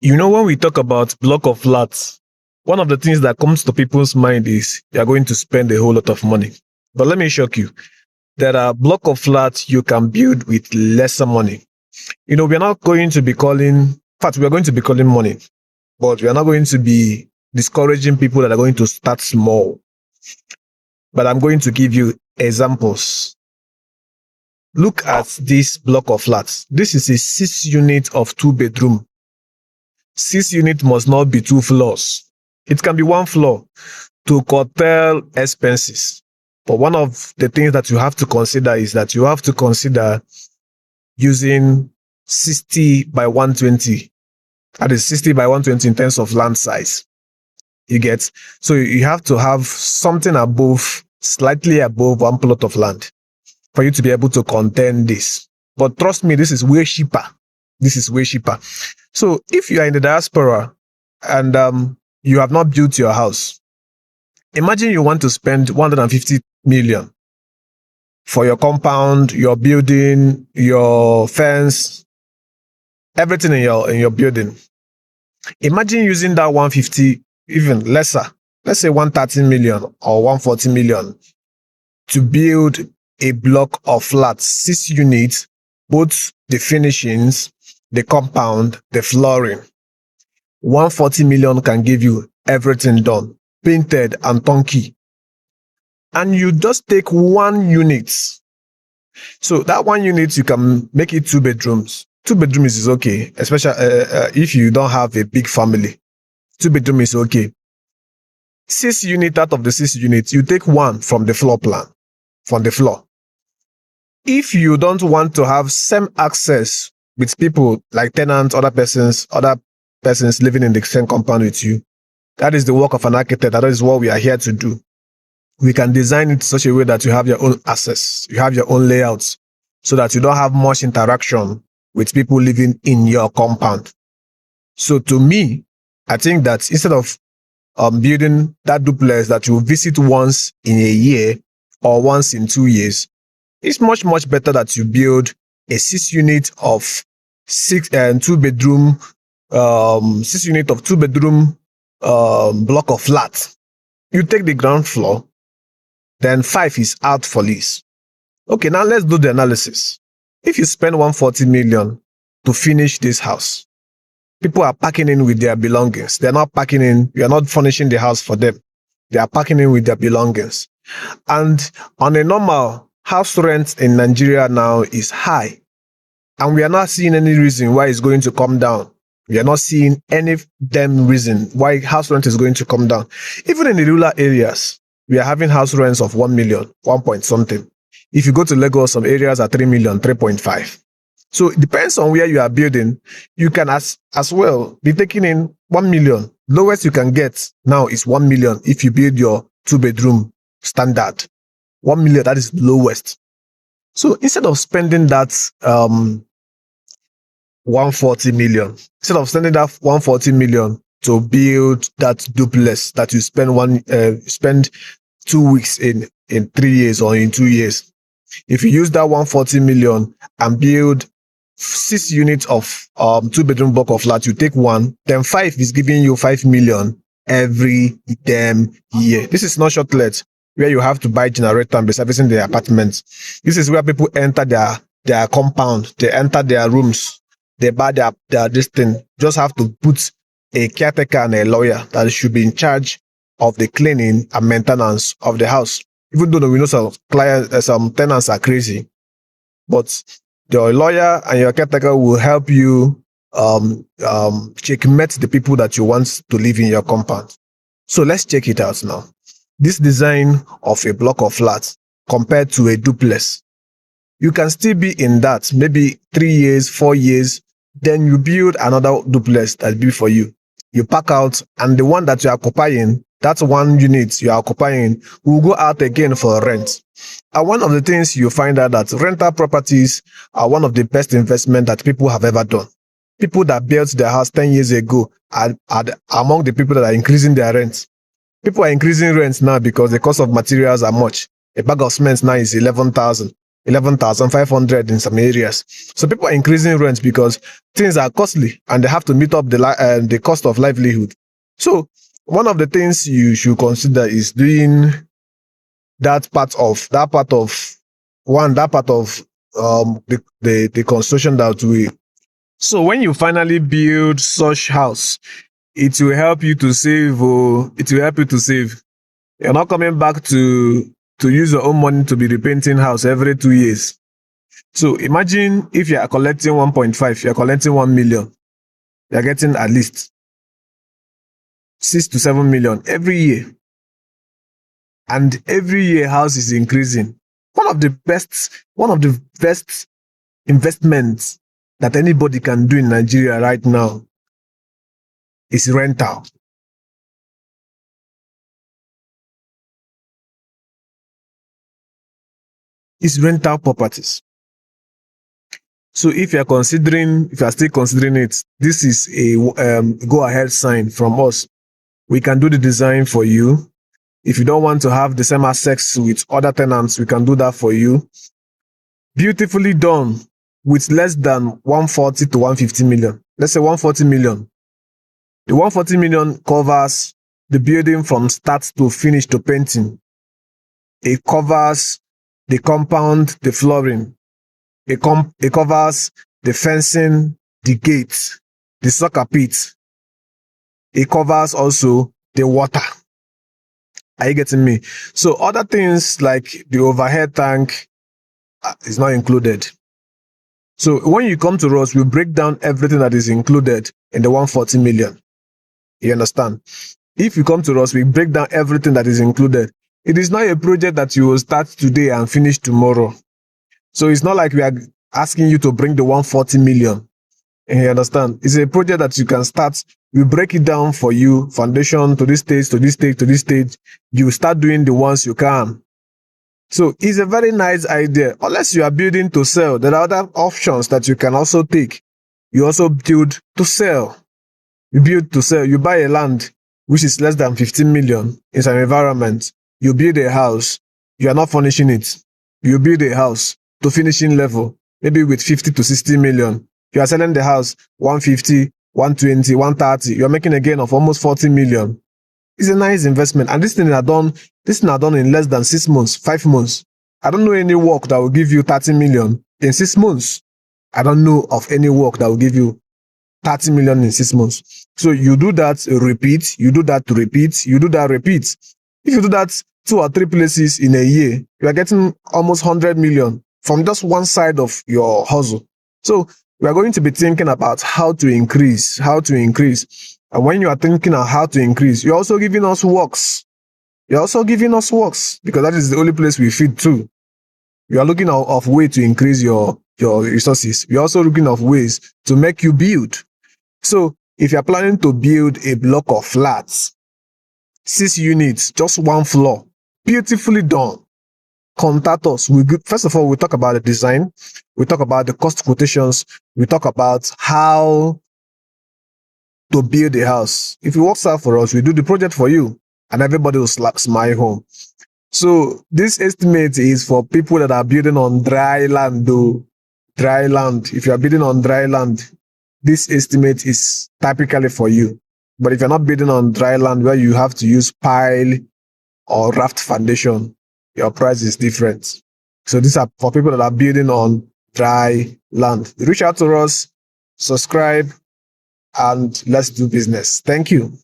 When we talk about block of flats, one of the things that comes to people's mind is you are going to spend a whole lot of money. But let me shock you. There are block of flats you can build with lesser money. We're not going to be calling, in fact, we are going to be calling money, but we are not going to be discouraging people that are going to start small. But I'm going to give you examples. Look at this block of flats. This is a 6 unit of 2-bedroom. 6 unit must not be 2 floors. It can be 1 floor to curtail expenses. But one of the things that you have to consider is that you have to consider using 60 by 120. That is 60 by 120 in terms of land size. You get? So you have to have something above, slightly above 1 plot of land for you to be able to contain this. But trust me, this is way cheaper. This is way cheaper. So if you are in the diaspora and you have not built your house, imagine you want to spend 150 million for your compound, your building, your fence, everything in your building. Imagine using that 150, even lesser, let's say 130 million or 140 million to build a block of flats, 6 units, both the finishings, the compound, the flooring. 140 million can give you everything done, painted and turnkey. And you just take 1 unit. So that 1 unit, you can make it 2 bedrooms. 2 bedrooms is okay, especially if you don't have a big family. 2 bedroom is okay. 6 units out of the 6 units, you take 1 from the floor plan, from the floor. If you don't want to have same access with people like tenants, other persons living in the same compound with you, that is the work of an architect. That is what we are here to do. We can design it in such a way that you have your own access, you have your own layouts, so that you don't have much interaction with people living in your compound. So to me, I think that instead of building that duplex that you visit once in a year or once in 2 years, it's much, much better that you build a 6 unit of 2-bedroom, 6 unit of 2-bedroom block of flats. You take the ground floor, then 5 is out for lease. Okay, now let's do the analysis. If you spend 140 million to finish this house, people are packing in with their belongings. They're not packing in, you are not furnishing the house for them. They are packing in with their belongings. And on a normal, house rent in Nigeria now is high. And we are not seeing any reason why it's going to come down. We are not seeing any damn reason why house rent is going to come down. Even in the rural areas, we are having house rents of 1 million, 1 point something. If you go to Lagos, some areas are 3 million, 3.5. So it depends on where you are building. You can as well be taking in 1 million. Lowest you can get now is 1 million if you build your 2-bedroom standard. 1 million, that is lowest. So instead of spending that 140 million, instead of spending that 140 million to build that duplex that you spend 2 weeks in 3 years or in 2 years, if you use that 140 million and build 6 units of 2-bedroom block of flat, you take 1, then 5 is giving you 5 million every damn year. This is not short let, where you have to buy generator and be servicing the apartments. This is where people enter their compound, they enter their rooms, they buy their this thing. Just have to put a caretaker and a lawyer that should be in charge of the cleaning and maintenance of the house. Even though we know some tenants are crazy, but your lawyer and your caretaker will help you checkmate the people that you want to live in your compound. So let's check it out now. This design of a block of flats compared to a duplex, you can still be in that maybe 3 years, 4 years, then you build another duplex that be for you. You pack out, and the one that you are occupying, that's 1 unit you are occupying, will go out again for rent. And one of the things you find out that rental properties are one of the best investment that people have ever done. People that built their house 10 years ago are among the people that are increasing their rent. People are increasing rents now because the cost of materials are much. A bag of cement now is 11,000. 11,500 in some areas. So people are increasing rents because things are costly and they have to meet up the cost of livelihood. So one of the things you should consider is doing that part of the construction that way. So when you finally build such house, it will help you to save. It will help you to save. You're not coming back to use your own money to be repainting house every 2 years. So imagine if you are collecting 1.5, you are collecting 1 million. You are getting at least 6 to 7 million every year. And every year house is increasing. One of the best investments that anybody can do in Nigeria right now is rental. It's rental properties. So if you are still considering it, this is a go ahead sign from us. We can do the design for you. If you don't want to have the same access with other tenants, we can do that for you. Beautifully done with less than 140 to 150 million. Let's say 140 million. The 140 million covers the building from start to finish to painting. It covers the compound, the flooring. It covers the fencing, the gates, the soccer pit. It covers also the water. Are you getting me? So other things like the overhead tank is not included. So when you come to us, we break down everything that is included in the 140 million. You understand? If you come to us, we break down everything that is included. It is not a project that you will start today and finish tomorrow. So it's not like we are asking you to bring the 140 million. You understand? It's a project that you can start. We break it down for you, foundation to this stage, to this stage, to this stage. You start doing the ones you can. So it's a very nice idea. Unless you are building to sell, there are other options that you can also take. You also build to sell. You build to sell. You buy a land which is less than 15 million in some environment. You build a house. You are not furnishing it. You build a house to finishing level, maybe with 50 to 60 million. You are selling the house 150, 120, 130. You are making a gain of almost 40 million. It's a nice investment. And this thing are done in less than 6 months, 5 months. I don't know any work that will give you 30 million in 6 months. I don't know of any work that will give you 30 million in 6 months. So you do that, repeat. You do that to repeat. You do that, repeat. If you do that 2 or 3 places in a year, you are getting almost 100 million from just one side of your hustle. So we are going to be thinking about how to increase. And when you are thinking of how to increase, you're also giving us works. Because that is the only place we feed to. You are looking of way to increase your resources. You're also looking of ways to make you build. So if you're planning to build a block of flats, 6 units, just 1 floor, beautifully done, contact us. First of all, we talk about the design. We talk about the cost quotations. We talk about how to build a house. If you work out for us, we do the project for you and everybody will smile home. So this estimate is for people that are building on dry land, though. Dry land. If you are building on dry land, this estimate is typically for you. But if you're not building on dry land where you have to use pile or raft foundation, your price is different. So these are for people that are building on dry land. Reach out to us, subscribe, and let's do business. Thank you.